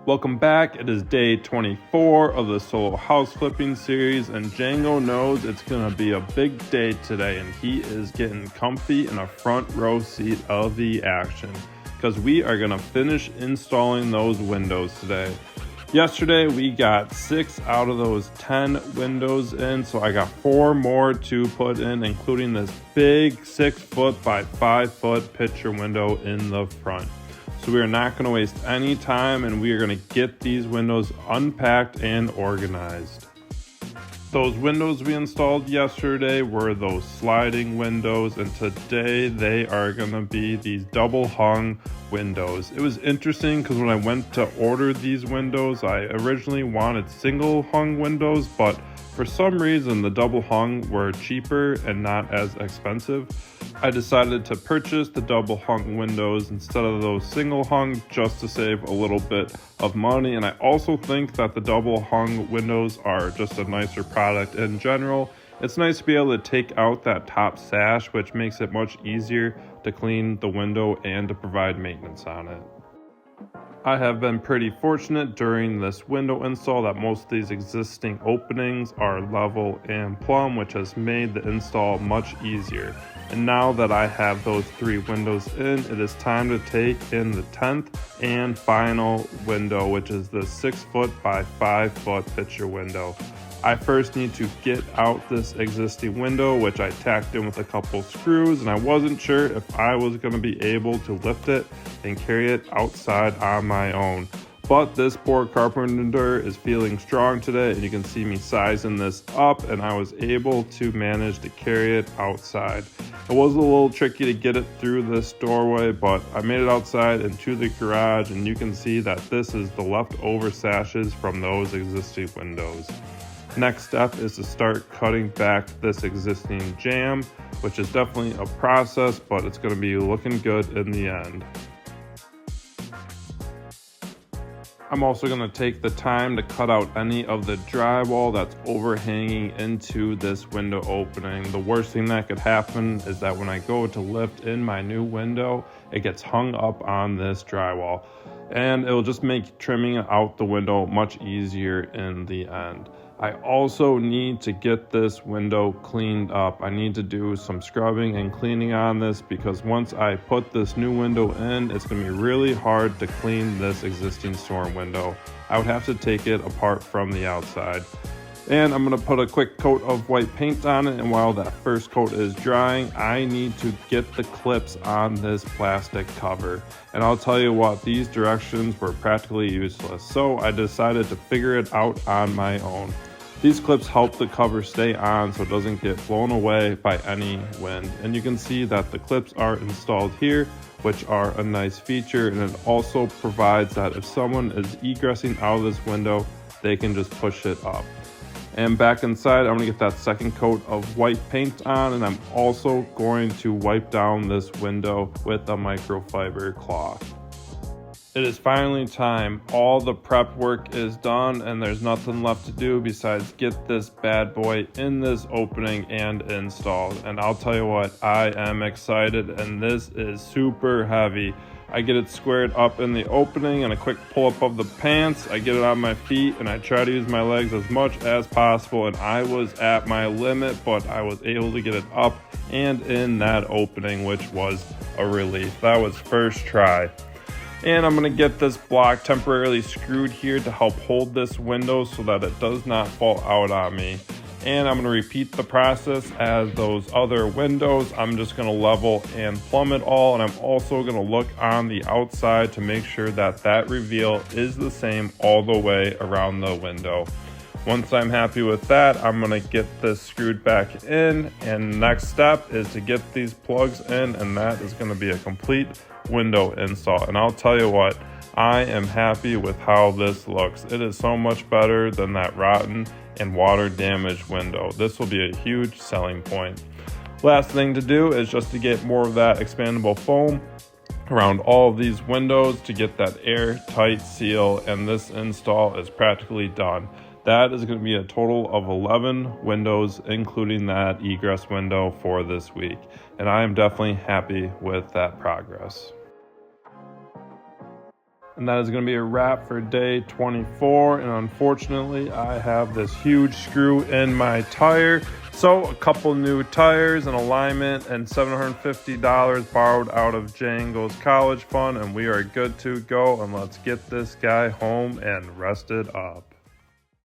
Welcome back. It is day 24 of the solo house flipping series, and Django knows it's going to be a big day today, and he is getting comfy in a front row seat of the action because we are going to finish installing those windows today. Yesterday we got 6 out of those 10 windows in, so I got 4 more to put in, including this big 6 foot by 5 foot picture window in the front. So we are not going to waste any time, and we are going to get these windows unpacked and organized. Those windows we installed yesterday were those sliding windows, and today they are going to be these double hung windows. It was interesting because when I went to order these windows, I originally wanted single hung windows, but for some reason the double hung were cheaper and not as expensive. I decided to purchase the double hung windows instead of those single hung just to save a little bit of money, and I also think that the double hung windows are just a nicer product in general. It's nice to be able to take out that top sash, which makes it much easier to clean the window and to provide maintenance on it. I have been pretty fortunate during this window install that most of these existing openings are level and plumb, which has made the install much easier. And now that I have those 3 windows in, it is time to take in the 10th and final window, which is the 6 foot by 5 foot picture window. I first need to get out this existing window, which I tacked in with a couple screws, and I wasn't sure if I was going to be able to lift it and carry it outside on my own. But this poor carpenter is feeling strong today, and you can see me sizing this up, and I was able to manage to carry it outside. It was a little tricky to get it through this doorway, but I made it outside into the garage, and you can see that this is the leftover sashes from those existing windows. Next step is to start cutting back this existing jamb, which is definitely a process, but it's going to be looking good in the end. I'm also going to take the time to cut out any of the drywall that's overhanging into this window opening. The worst thing that could happen is that when I go to lift in my new window, it gets hung up on this drywall, and it'll just make trimming out the window much easier in the end. I also need to get this window cleaned up. I need to do some scrubbing and cleaning on this because once I put this new window in, it's going to be really hard to clean this existing storm window. I would have to take it apart from the outside. And I'm going to put a quick coat of white paint on it, and while that first coat is drying, I need to get the clips on this plastic cover. And I'll tell you what, these directions were practically useless, so I decided to figure it out on my own. These clips help the cover stay on so it doesn't get blown away by any wind. And you can see that the clips are installed here, which are a nice feature, and it also provides that if someone is egressing out of this window, they can just push it up. And back inside, I'm going to get that second coat of white paint on, and I'm also going to wipe down this window with a microfiber cloth. It is finally time. All the prep work is done, and there's nothing left to do besides get this bad boy in this opening and installed. And I'll tell you what, I am excited, and this is super heavy. I get it squared up in the opening and a quick pull up of the pants. I get it on my feet and I try to use my legs as much as possible, and I was at my limit, but I was able to get it up and in that opening, which was a relief. That was first try. And I'm going to get this block temporarily screwed here to help hold this window so that it does not fall out on me. And I'm going to repeat the process as those other windows. I'm just going to level and plumb it all, and I'm also going to look on the outside to make sure that that reveal is the same all the way around the window. Once I'm happy with that, I'm going to get this screwed back in, and next step is to get these plugs in, and that is going to be a complete window install. And I'll tell you what, I am happy with how this looks. It is so much better than that rotten and water damaged window. This will be a huge selling point. Last thing to do is just to get more of that expandable foam around all of these windows to get that airtight seal, and this install is practically done. That is going to be a total of 11 windows, including that egress window for this week. And I am definitely happy with that progress. And that is going to be a wrap for day 24. And unfortunately, I have this huge screw in my tire. So a couple new tires, an alignment, and $750 borrowed out of Django's college fund. And we are good to go. And let's get this guy home and rested up.